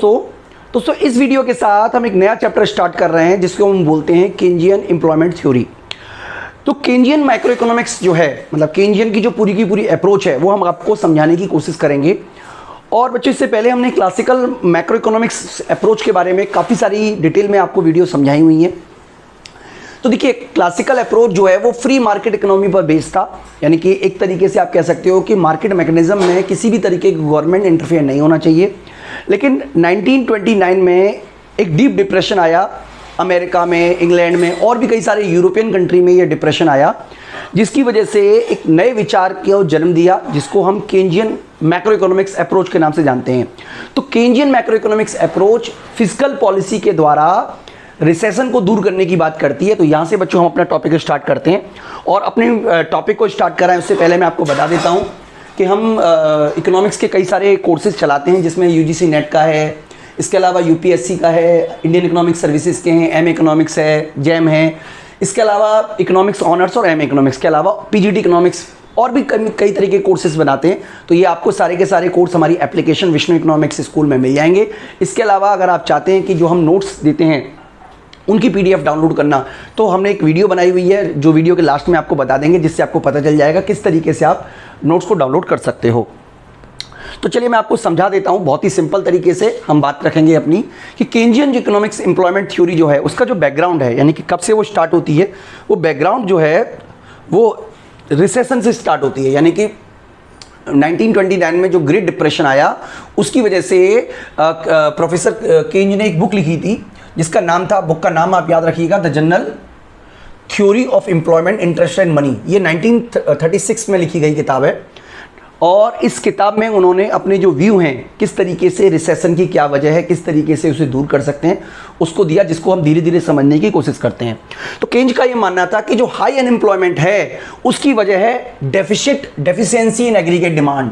दोस्तों इस वीडियो के साथ हम एक नया चैप्टर स्टार्ट कर रहे हैं जिसको हम बोलते हैं केंजियन एम्प्लॉयमेंट थ्योरी। तो केंजियन माइक्रो इकोनॉमिक्स जो है, मतलब केंजियन की जो पूरी की पूरी अप्रोच है वो हम आपको समझाने की कोशिश करेंगे। और बच्चों, इससे पहले हमने क्लासिकल मैक्रो इकोनॉमिक्स अप्रोच के बारे में काफ़ी सारी डिटेल में आपको वीडियो समझाई हुई है। तो देखिए, क्लासिकल अप्रोच जो है वो फ्री मार्केट इकोनॉमी पर बेस्ड था, यानी कि एक तरीके से आप कह सकते हो कि मार्केट मैकेनिज्म में किसी भी तरीके की गवर्नमेंट इंटरफेयर नहीं होना चाहिए। लेकिन 1929 में एक डीप डिप्रेशन आया अमेरिका में, इंग्लैंड में और भी कई सारे यूरोपियन कंट्री में ये डिप्रेशन आया, जिसकी वजह से एक नए विचार को जन्म दिया जिसको हम केंजियन मैक्रो इकोनॉमिक्स अप्रोच के नाम से जानते हैं। तो Keynesian macro economics approach physical policy के द्वारा रिसेशन को दूर करने की बात करती है। तो यहाँ से बच्चों हम अपना टॉपिक स्टार्ट करते हैं, और अपने टॉपिक को स्टार्ट कराएं उससे पहले मैं आपको बता देता हूँ कि हम इकोनॉमिक्स के कई सारे कोर्सेज चलाते हैं, जिसमें यूजीसी नेट का है, इसके अलावा यूपीएससी का है, इंडियन इकोनॉमिक सर्विसेज के हैं, एम इकोनॉमिक्स है, जैम है, इसके अलावा इकोनॉमिक्स ऑनर्स और एम इकोनॉमिक्स के अलावा पीजीटी इकोनॉमिक्स और भी कई तरह के कोर्सेज बनाते हैं। तो ये आपको सारे के सारे कोर्स हमारी एप्लीकेशन विष्णु इकोनॉमिक्स स्कूल में मिल जाएंगे। इसके अलावा अगर आप चाहते हैं कि जो हम नोट्स देते हैं उनकी पीडीएफ डाउनलोड करना, तो हमने एक वीडियो बनाई हुई है जो वीडियो के लास्ट में आपको बता देंगे, जिससे आपको पता चल जाएगा किस तरीके से आप नोट्स को डाउनलोड कर सकते हो। तो चलिए मैं आपको समझा देता हूँ, बहुत ही सिंपल तरीके से हम बात रखेंगे अपनी कि केंजियन इकोनॉमिक्स एम्प्लॉयमेंट थ्योरी जो है उसका जो बैकग्राउंड है, यानी कि कब से वो स्टार्ट होती है, वो बैकग्राउंड जो है वो रिसेशन से स्टार्ट होती है। यानी कि 1929 में जो ग्रेट डिप्रेशन आया उसकी वजह से प्रोफेसर केंज ने एक बुक लिखी थी जिसका नाम था, बुक का नाम आप याद रखिएगा, the general theory of employment, interest and money. ये 1936 में लिखी गई किताब है, और इस किताब में उन्होंने अपने जो व्यू हैं किस तरीके से रिसेशन की क्या वजह है, किस तरीके से उसे दूर कर सकते हैं, उसको दिया, जिसको हम धीरे धीरे समझने की कोशिश करते हैं। तो केंज का ये मानना था कि जो हाई अनएम्प्लॉयमेंट है उसकी वजह है डेफिशिएंसी इन एग्रीगेट डिमांड।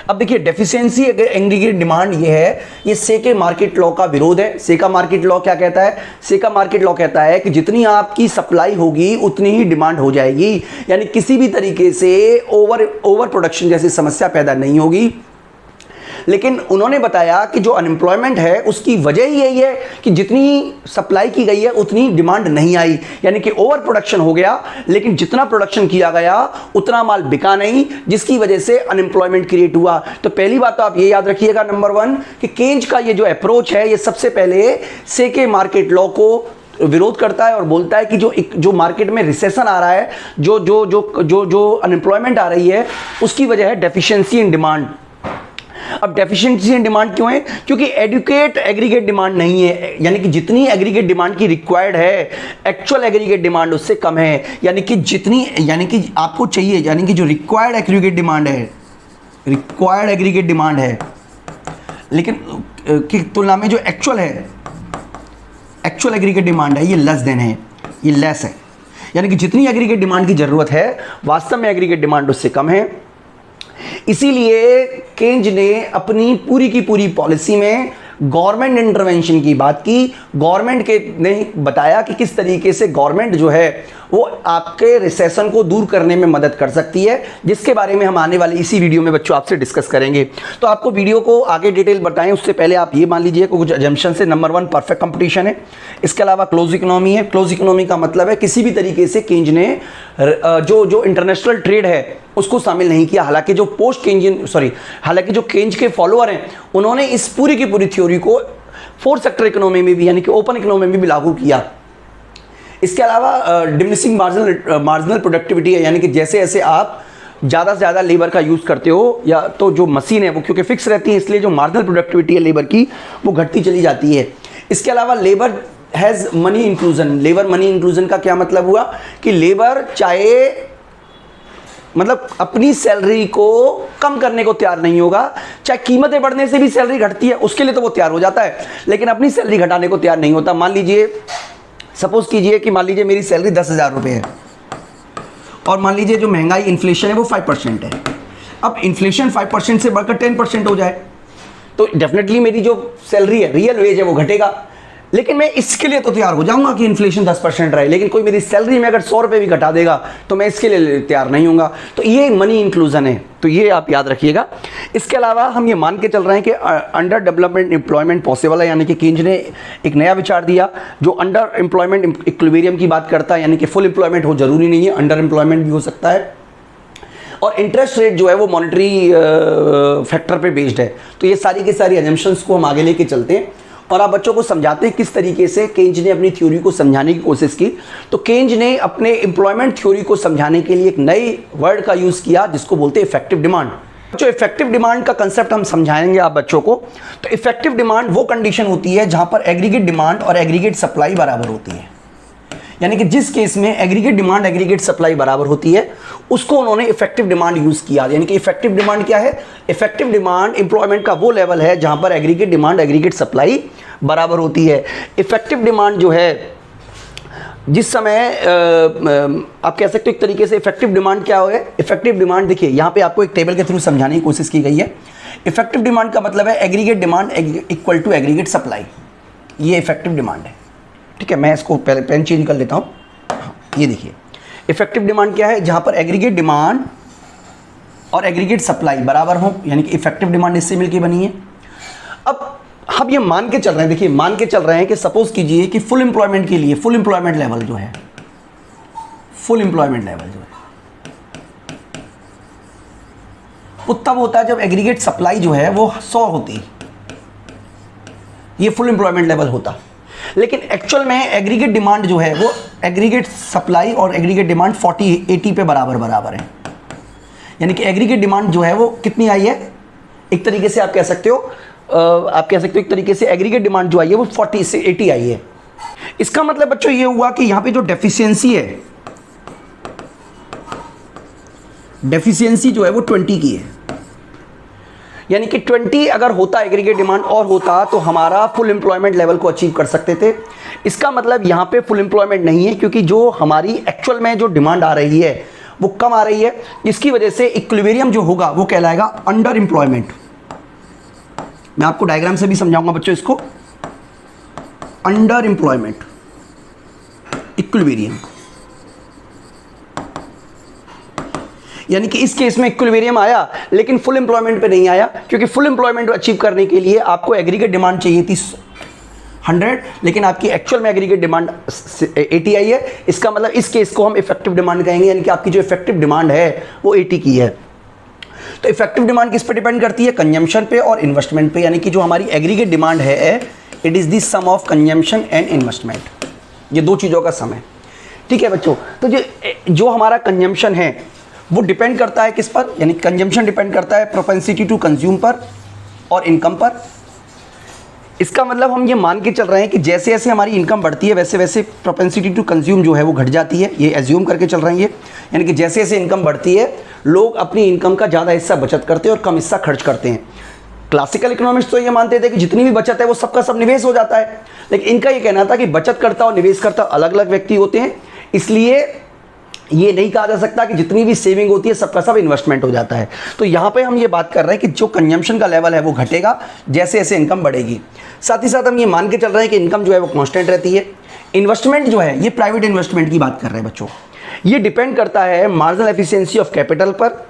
अब देखिए, डेफिशिएंसी एग्रीगेट डिमांड ये है, ये सेके मार्केट लॉ का विरोध है। सेका मार्केट लॉ क्या कहता है? सेका मार्केट लॉ कहता है कि जितनी आपकी सप्लाई होगी उतनी ही डिमांड हो जाएगी, यानी किसी भी तरीके से ओवर प्रोडक्शन जैसी समस्या पैदा नहीं होगी। लेकिन उन्होंने बताया कि जो अनएम्प्लॉयमेंट है उसकी वजह ही यही है कि जितनी सप्लाई की गई है उतनी डिमांड नहीं आई, यानी कि ओवर प्रोडक्शन हो गया, लेकिन जितना प्रोडक्शन किया गया उतना माल बिका नहीं, जिसकी वजह से अनएम्प्लॉयमेंट क्रिएट हुआ। तो पहली बात तो आप ये याद रखिएगा, नंबर 1, कि केंज का ये जो अप्रोच है ये सबसे पहले सेके मार्केट लॉ को विरोध करता है और बोलता है कि जो मार्केट में रिसेशन आ रहा है, जो अनएम्प्लॉयमेंट आ रही है, उसकी वजह है डेफिशिएंसी इन डिमांड। अब डेफिशिएंसी इन डिमांड क्यों है? क्योंकि एडुकेट एग्रीगेट डिमांड नहीं है, यानी कि जितनी एग्रीगेट डिमांड की रिक्वायर्ड है, एक्चुअल एग्रीगेट डिमांड उससे कम है। यानी कि आपको चाहिए, यानी कि जो रिक्वायर्ड एग्रीगेट डिमांड है, लेकिन की तुलना में जो एक्चुअल एग्रीगेट डिमांड है ये लेस देन है, ये लेस है। यानी कि जितनी एग्रीगेट डिमांड की जरूरत है वास्तव में एग्रीगेट डिमांड उससे कम है। इसीलिए केंज ने अपनी पूरी की पूरी पॉलिसी में गवर्नमेंट इंटरवेंशन की बात की। गवर्नमेंट ने बताया कि किस तरीके से गवर्नमेंट जो है वो आपके रिसेशन को दूर करने में मदद कर सकती है, जिसके बारे में हम आने वाले इसी वीडियो में बच्चों आपसे डिस्कस करेंगे। तो आपको वीडियो को आगे डिटेल बताएं उससे पहले आप ये मान लीजिए कुछ अजम्पशन से। नंबर 1, परफेक्ट कंपटीशन है, इसके अलावा क्लोज इकोनॉमी है। क्लोज इकोनॉमी का मतलब है किसी भी तरीके से केंज ने जो इंटरनेशनल ट्रेड है उसको शामिल नहीं किया। हालांकि जो केंज के फॉलोअर हैं उन्होंने इस पूरी की पूरी थ्योरी को 4 सेक्टर इकोनॉमी में भी, यानी कि ओपन इकोनॉमी में भी लागू किया। इसके अलावा डिमिनिशिंग मार्जिनल प्रोडक्टिविटी है, यानी कि जैसे जैसे आप ज़्यादा से ज़्यादा लेबर का यूज़ करते हो, या तो जो मशीन है वो क्योंकि फिक्स रहती है, इसलिए जो मार्जिनल प्रोडक्टिविटी है लेबर की वो घटती चली जाती है। इसके अलावा labour has money inclusion. Labour money inclusion का क्या मतलब हुआ कि लेबर चाहे मतलब अपनी सैलरी को कम करने को तैयार नहीं होगा, चाहे कीमतें बढ़ने से भी सैलरी घटती है उसके लिए तो वो तैयार हो जाता है, लेकिन अपनी सैलरी घटाने को तैयार नहीं होता। मान लीजिए, सपोज कीजिए कि मान लीजिए मेरी सैलरी 10,000 रुपये है, और मान लीजिए जो महंगाई इन्फ्लेशन है वो 5% है। अब इन्फ्लेशन 5% से बढ़कर 10% हो जाए तो डेफिनेटली मेरी जो सैलरी है, रियल वेज है, वो घटेगा। लेकिन मैं इसके लिए तो तैयार हो जाऊंगा कि इन्फ्लेशन 10% रहे, लेकिन कोई मेरी सैलरी में अगर 100 रुपये भी घटा देगा तो मैं इसके लिए तैयार नहीं हूँगा। तो ये मनी इंक्लूजन है, तो ये आप याद रखिएगा। इसके अलावा हम ये मान के चल रहे हैं कि अंडर डेवलपमेंट एम्प्लॉयमेंट पॉसिबल है, यानी कि केंज ने एक नया विचार दिया जो अंडर एम्प्लॉयमेंट इक्विलिब्रियम की बात करता है, यानी कि फुल एम्प्लॉयमेंट हो जरूरी नहीं है, अंडर एम्प्लॉयमेंट भी हो सकता है। और इंटरेस्ट रेट जो है वो मॉनेटरी फैक्टर पे बेस्ड है। तो ये सारी की सारी एजम्पशंस को हम आगे लेके चलते हैं और आप बच्चों को समझाते हैं किस तरीके से केंज ने अपनी थ्योरी को समझाने की कोशिश की। तो केंज ने अपने एम्प्लॉयमेंट थ्योरी को समझाने के लिए एक नए वर्ड का यूज़ किया जिसको बोलते हैं इफेक्टिव डिमांड। जो इफेक्टिव डिमांड का कंसेप्ट हम समझाएंगे आप बच्चों को। तो इफेक्टिव डिमांड वो कंडीशन होती है जहां पर एग्रीगेट डिमांड और एग्रीगेट सप्लाई बराबर होती है, यानी कि जिस केस में एग्रीगेट डिमांड एग्रीगेट सप्लाई बराबर होती है उसको उन्होंने इफेक्टिव डिमांड यूज किया। यानी कि इफेक्टिव डिमांड क्या है? इफेक्टिव डिमांड एम्प्लॉयमेंट का वो लेवल है जहां पर एग्रीगेट डिमांड एग्रीगेट सप्लाई बराबर होती है। इफेक्टिव डिमांड जो है जिस समय आप कह सकते हो एक तरीके से इफेक्टिव डिमांड क्या है? इफेक्टिव डिमांड देखिए यहाँ पे आपको एक टेबल के थ्रू समझाने की कोशिश की गई है। इफेक्टिव डिमांड का मतलब है aggregate demand equal to aggregate supply, ये इफेक्टिव डिमांड है। ठीक है, मैं इसको पहले पेन चेंज कर लेता हूँ। ये देखिए इफेक्टिव डिमांड क्या है? जहां पर एग्रीगेट डिमांड और एग्रीगेट सप्लाई बराबर हो, यानी कि इफेक्टिव डिमांड इससे मिलकर बनी है। अब हम ये मान के चल रहे हैं, देखिए मान के चल रहे हैं कि सपोज कीजिए कि फुल एम्प्लॉयमेंट के लिए फुल एम्प्लॉयमेंट लेवल जो है, फुल एम्प्लॉयमेंट लेवल जो है वो तब होता है जब एग्रीगेट सप्लाई जो है वो 100 होती, ये फुल एम्प्लॉयमेंट लेवल होता। लेकिन एक्चुअल में एग्रीगेट डिमांड जो है वो एग्रीगेट सप्लाई और एग्रीगेट डिमांड 40-80 पे बराबर है। यानी कि एग्रीगेट डिमांड जो है वो कितनी आई है? एक तरीके से आप कह सकते हो एक तरीके से एग्रीगेट डिमांड जो आई है वो 40 से 80 आई है। इसका मतलब बच्चों ये हुआ कि यहां पे जो डेफिशिएंसी है, डेफिशिएंसी जो है वो 20 की है। यानी कि 20 अगर होता एग्रीगेट डिमांड और होता तो हमारा फुल एम्प्लॉयमेंट लेवल को अचीव कर सकते थे। इसका मतलब यहाँ पे फुल एम्प्लॉयमेंट नहीं है, क्योंकि जो हमारी एक्चुअल में जो डिमांड आ रही है वो कम आ रही है। इसकी वजह से इक्विलिब्रियम जो होगा वो कहलाएगा अंडर एम्प्लॉयमेंट। मैं आपको डायग्राम से भी समझाऊंगा बच्चों इसको। अंडर एम्प्लॉयमेंट इक्विलिब्रियम, यानी कि इस केस में इक्विलिब्रियम आया लेकिन फुल एम्प्लॉयमेंट पे नहीं आया, क्योंकि फुल एम्प्लॉयमेंट अचीव करने के लिए आपको एग्रीगेट डिमांड चाहिए थी 100, लेकिन आपकी एक्चुअल में एग्रीगेट डिमांड 80 आई है। इसका मतलब इस केस को हम इफेक्टिव डिमांड कहेंगे, यानी कि आपकी जो इफेक्टिव डिमांड है वो 80 की है। तो इफेक्टिव डिमांड किस पे डिपेंड करती है? कंजम्पशन पे और इन्वेस्टमेंट पे। यानी कि जो हमारी एग्रीगेट डिमांड है it is the sum of consumption and investment, ये दो चीज़ों का सम है। ठीक है बच्चों, तो जो हमारा कंजम्पशन है वो डिपेंड करता है किस पर? यानी कंजम्पशन डिपेंड करता है प्रोपेंसिटी टू कंज्यूम पर और इनकम पर। इसका मतलब हम ये मान के चल रहे हैं कि जैसे जैसे हमारी इनकम बढ़ती है वैसे वैसे प्रोपेंसिटी टू कंज्यूम जो है वो घट जाती है। ये एज्यूम करके चल रहे हैं ये, यानी कि जैसे जैसे इनकम बढ़ती है लोग अपनी इनकम का ज़्यादा हिस्सा बचत करते हैं और कम हिस्सा खर्च करते हैं। क्लासिकल इकोनॉमिक्स तो ये मानते थे कि जितनी भी बचत है वो सबका सब निवेश हो जाता है, लेकिन इनका ये कहना था कि बचतकर्ता और निवेशकर्ता अलग अलग व्यक्ति होते हैं, इसलिए ये नहीं कहा जा सकता कि जितनी भी सेविंग होती है सबका सब इन्वेस्टमेंट हो जाता है। तो यहाँ पे हम ये बात कर रहे हैं कि जो कंजम्पशन का लेवल है वो घटेगा जैसे जैसे इनकम बढ़ेगी। साथ ही साथ हम ये मान के चल रहे हैं कि इनकम जो है वो कांस्टेंट रहती है। इन्वेस्टमेंट जो है, ये प्राइवेट इन्वेस्टमेंट की बात कर रहे हैं बच्चों, ये डिपेंड करता है मार्जिनल एफिशिएंसी ऑफ कैपिटल पर,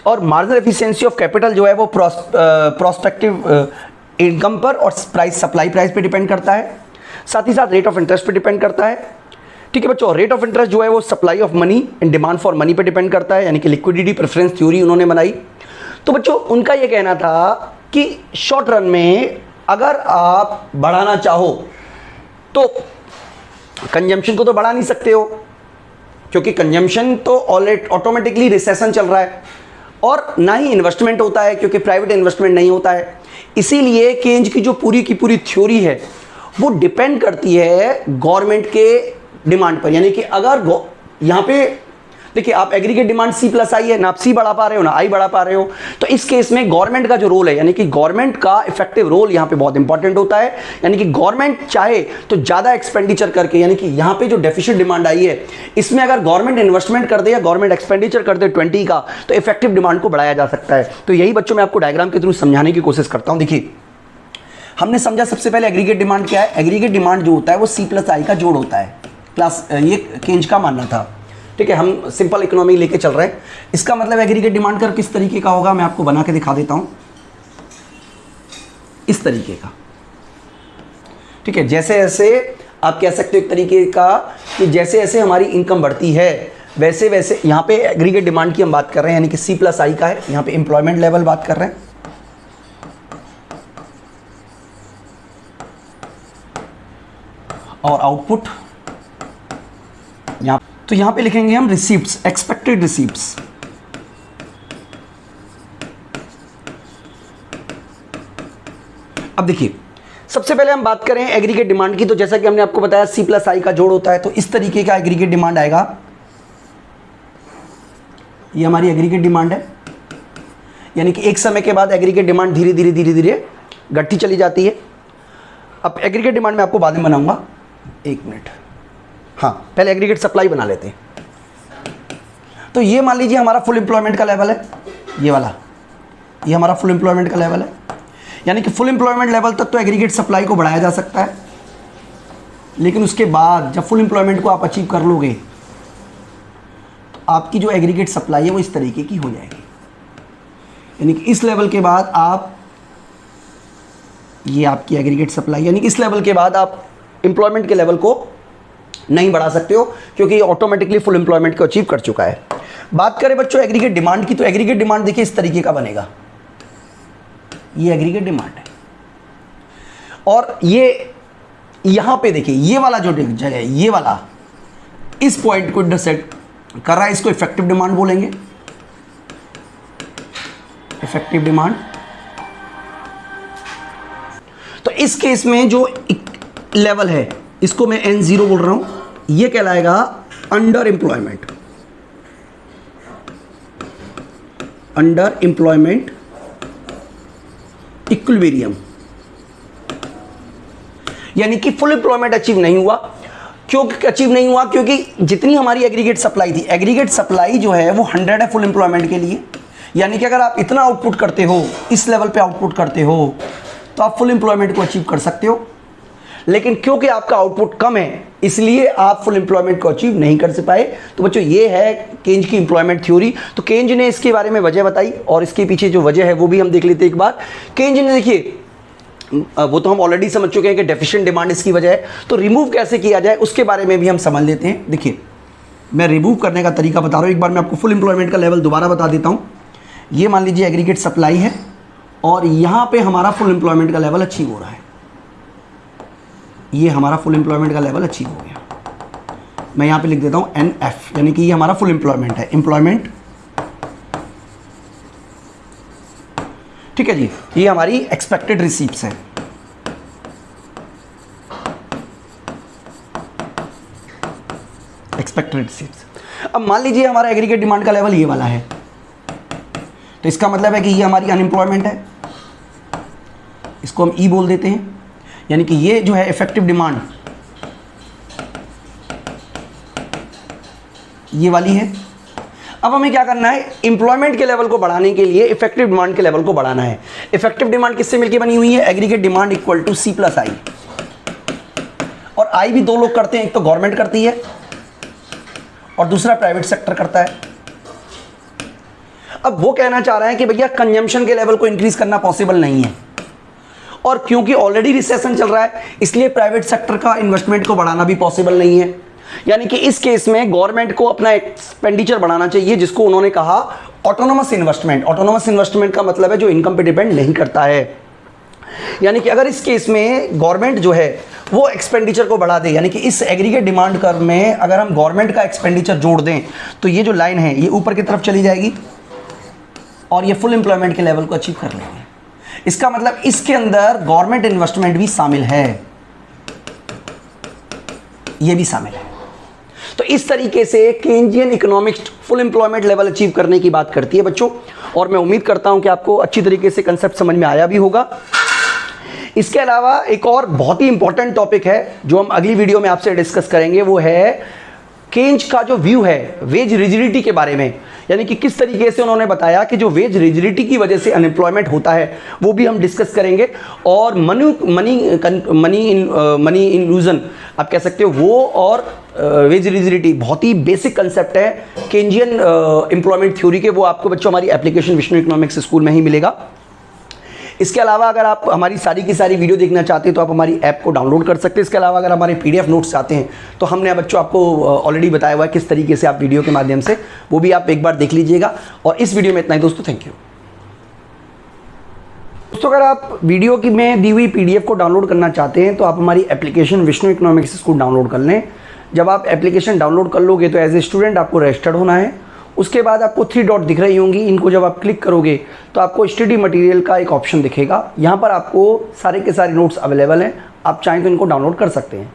और मार्जिनल एफिशिएंसी ऑफ कैपिटल जो है वो प्रोस्पेक्टिव इनकम पर और प्राइस सप्लाई प्राइस पे डिपेंड करता है। साथ ही साथ रेट ऑफ इंटरेस्ट पे डिपेंड करता है। ठीक है बच्चों, रेट ऑफ इंटरेस्ट जो है वो supply of money and demand for money पे डिपेंड करता है, यानी कि लिक्विडिटी प्रेफरेंस थ्योरी उन्होंने बनाई। तो बच्चों उनका ये कहना था कि शॉर्ट रन में अगर आप बढ़ाना चाहो तो कंजम्पशन को तो बढ़ा नहीं सकते हो, क्योंकि कंजम्पशन तो ऑलरेडी ऑटोमेटिकली रिसेशन चल रहा है, और ना ही इन्वेस्टमेंट होता है क्योंकि प्राइवेट इन्वेस्टमेंट नहीं होता है। इसीलिए केंज की जो पूरी की पूरी थ्योरी है वो डिपेंड करती है गवर्नमेंट के डिमांड पर। यानी कि अगर यहाँ पे देखिए आप एग्रीगेट डिमांड C+I है ना, आप C बढ़ा पा रहे हो ना I बढ़ा पा रहे हो, तो इस केस में गवर्नमेंट का जो रोल है, यानी कि गवर्नमेंट का इफेक्टिव रोल यहाँ पे बहुत इंपॉर्टेंट होता है। यानी कि गवर्नमेंट चाहे तो ज़्यादा एक्सपेंडिचर करके, यानी कि यहाँ पे जो डेफिसिट डिमांड आई है इसमें अगर गवर्नमेंट इन्वेस्टमेंट कर दे या गवर्नमेंट एक्सपेंडिचर कर दे 20 का, तो इफेक्टिव डिमांड को बढ़ाया जा सकता है। तो यही बच्चों मैं आपको डायग्राम के थ्रू समझाने की कोशिश करता हूँ। देखिए हमने समझा सबसे पहले एग्रीगेट डिमांड क्या है। एग्रीगेट डिमांड जो होता है वो सी प्लस आई का जोड़ होता है। क्लास ये केंज का मानना था, ठीक है। हम सिंपल इकोनॉमी लेके चल रहे हैं। इसका मतलब एग्रीगेट डिमांड कर्व किस तरीके का होगा, मैं आपको बना के दिखा देता हूं, इस तरीके का, ठीक है। जैसे जैसे आप कह सकते हो एक तरीके का कि जैसे जैसे हमारी इनकम बढ़ती है वैसे वैसे, यहाँ पे एग्रीगेट डिमांड की हम बात कर रहे हैं, यानी कि सी प्लस आई का है। यहाँ पे एम्प्लॉयमेंट लेवल बात कर रहे हैं, और आउटपुट यहाँ, तो यहाँ पे लिखेंगे हम रिसीप्ट्स, एक्सपेक्टेड रिसीप्ट्स। अब देखिए सबसे पहले हम बात करें एग्रीगेट डिमांड की, तो जैसा कि हमने आपको बताया सी प्लस आई का जोड़ होता है, तो इस तरीके का एग्रीगेट डिमांड आएगा। ये हमारी एग्रीगेट डिमांड है, यानी कि एक समय के बाद एग्रीगेट डिमांड धीरे धीरे धीरे धीरे घटती चली जाती है। अब एग्रीगेट डिमांड मैं आपको बाद में बनाऊंगा, एक मिनट। हाँ, पहले एग्रीगेट सप्लाई बना लेते हैं। तो ये मान लीजिए हमारा फुल एम्प्लॉयमेंट का लेवल है, ये वाला, ये हमारा फुल एम्प्लॉयमेंट का लेवल है। यानी कि फुल एम्प्लॉयमेंट लेवल तक तो एग्रीगेट सप्लाई को बढ़ाया जा सकता है, लेकिन उसके बाद जब फुल एम्प्लॉयमेंट को आप अचीव कर लोगे तो आपकी जो एग्रीगेट सप्लाई है वो इस तरीके की हो जाएगी। यानी कि इस लेवल के बाद आप, ये आपकी एग्रीगेट सप्लाई, यानी कि इस लेवल के बाद आप एम्प्लॉयमेंट के लेवल को नहीं बढ़ा सकते हो, क्योंकि ये ऑटोमेटिकली फुल एम्प्लॉयमेंट को अचीव कर चुका है। बात करें बच्चों एग्रीगेट डिमांड की, तो एग्रीगेट डिमांड देखिए इस तरीके का बनेगा, ये एग्रीगेट डिमांड है। और ये यहां पे देखिए ये वाला जो जगह है, ये वाला इस पॉइंट को इंटरसेक्ट कर रहा है, इसको इफेक्टिव डिमांड बोलेंगे, इफेक्टिव डिमांड। तो इस केस में जो लेवल है इसको मैं N0 बोल रहा हूं, ये कहलाएगा under employment, under employment equilibrium. यानी कि फुल एम्प्लॉयमेंट अचीव नहीं हुआ। क्यों अचीव नहीं हुआ? क्योंकि जितनी हमारी एग्रीगेट सप्लाई थी, एग्रीगेट सप्लाई जो है वो 100 है फुल एम्प्लॉयमेंट के लिए। यानी कि अगर आप इतना आउटपुट करते हो, इस लेवल पे आउटपुट करते हो, तो आप फुल एम्प्लॉयमेंट को अचीव कर सकते हो। लेकिन क्योंकि आपका आउटपुट कम है, इसलिए आप फुल एम्प्लॉयमेंट को अचीव नहीं कर पाए। तो बच्चों ये है केंज की एम्प्लॉयमेंट थ्योरी। तो केंज ने इसके बारे में वजह बताई, और इसके पीछे जो वजह है वो भी हम देख लेते हैं एक बार। केंज ने देखिए, वो तो हम ऑलरेडी समझ चुके हैं कि डेफिशिएंट डिमांड इसकी वजह है। तो रिमूव कैसे किया जाए उसके बारे में भी हम समझ लेते हैं। देखिए मैं रिमूव करने का तरीका बता रहा हूँ, एक बार मैं आपको फुल एम्प्लॉयमेंट का लेवल दोबारा बता देता हूँ। ये मान लीजिए एग्रीगेट सप्लाई है, और यहाँ पे हमारा फुल एम्प्लॉयमेंट का लेवल अचीव हो रहा है। ये हमारा फुल एम्प्लॉयमेंट का लेवल अचीव हो गया। मैं यहाँ पे लिख देता हूँ NF, यानी कि ये हमारा फुल एम्प्लॉयमेंट है, एम्प्लॉयमेंट, ठीक है जी। ये हमारी एक्सपेक्टेड रिसीप्ट्स है। Expected receipts. अब मान लीजिए हमारा एग्रीगेट डिमांड का लेवल ये वाला है, तो इसका मतलब है कि ये हमारी अनएम्प्लॉयमेंट है, इसको हम ई बोल देते हैं। यानी कि ये जो है इफेक्टिव डिमांड ये वाली है। अब हमें क्या करना है, एम्प्लॉयमेंट के लेवल को बढ़ाने के लिए इफेक्टिव डिमांड के लेवल को बढ़ाना है। इफेक्टिव डिमांड किससे मिलकर बनी हुई है? Aggregate demand equal to C plus I. और आई भी दो लोग करते हैं, एक तो गवर्नमेंट करती है और दूसरा प्राइवेट सेक्टर करता है। अब वो कहना चाह रहे हैं कि भैया कंजम्पशन के लेवल को इंक्रीज करना पॉसिबल नहीं है, और क्योंकि ऑलरेडी रिसेशन चल रहा है इसलिए प्राइवेट सेक्टर का इन्वेस्टमेंट को बढ़ाना भी पॉसिबल नहीं है। यानी कि इस केस में गवर्नमेंट को अपना एक्सपेंडिचर बढ़ाना चाहिए, जिसको उन्होंने कहा ऑटोनोमस इन्वेस्टमेंट। ऑटोनोमस इन्वेस्टमेंट का मतलब है जो इनकम पे डिपेंड नहीं करता है। यानी कि अगर इस केस में गवर्नमेंट जो है वो एक्सपेंडिचर को बढ़ा दे, यानी कि इस एग्रीगेट डिमांड कर्व में अगर हम गवर्नमेंट का एक्सपेंडिचर जोड़ दें तो ये जो लाइन है ये ऊपर की तरफ चली जाएगी और ये फुल एम्प्लॉयमेंट के लेवल को अचीव कर लेंगे। इसका मतलब इसके अंदर गवर्नमेंट इन्वेस्टमेंट भी शामिल है, ये भी शामिल है। तो इस तरीके से Keynesian economics full employment level achieve करने की बात करती है बच्चों, और मैं उम्मीद करता हूं कि आपको अच्छी तरीके से कंसेप्ट समझ में आया भी होगा। इसके अलावा एक और बहुत ही इंपॉर्टेंट टॉपिक है जो हम अगली वीडियो में आपसे डिस्कस करेंगे, वो है केंज का जो व्यू है वेज रिजिडिटी के बारे में, यानी कि किस तरीके से उन्होंने बताया कि जो वेज रिजिडिटी की वजह से अनएम्प्लॉयमेंट होता है वो भी हम डिस्कस करेंगे। और मनी इल्यूजन आप कह सकते हो वो, और वेज रिजिडिटी बहुत ही बेसिक कंसेप्ट है केंजियन एम्प्लॉयमेंट थ्योरी के, वो आपको बच्चों हमारी एप्लीकेशन विष्णु इकोनॉमिक्स स्कूल में ही मिलेगा। इसके अलावा अगर आप हमारी सारी की सारी वीडियो देखना चाहते हैं तो आप हमारी ऐप को डाउनलोड कर सकते हैं। इसके अलावा अगर हमारे पीडीएफ नोट्स चाहते हैं तो हमने बच्चों आपको ऑलरेडी बताया हुआ है किस तरीके से आप वीडियो के माध्यम से, वो भी आप एक बार देख लीजिएगा। और इस वीडियो में इतना ही दोस्तों, थैंक यू। दोस्तों अगर आप वीडियो की में दी हुई पीडीएफ को डाउनलोड करना चाहते हैं तो आप हमारी application Vishnu economics school download कर लें। जब आप एप्लीकेशन डाउनलोड कर लोगे तो एज ए स्टूडेंट आपको रजिस्टर्ड होना है। उसके बाद आपको 3 डॉट दिख रही होंगी, इनको जब आप क्लिक करोगे तो आपको स्टडी मटेरियल का एक ऑप्शन दिखेगा। यहाँ पर आपको सारे के सारे नोट्स अवेलेबल हैं, आप चाहें तो इनको डाउनलोड कर सकते हैं।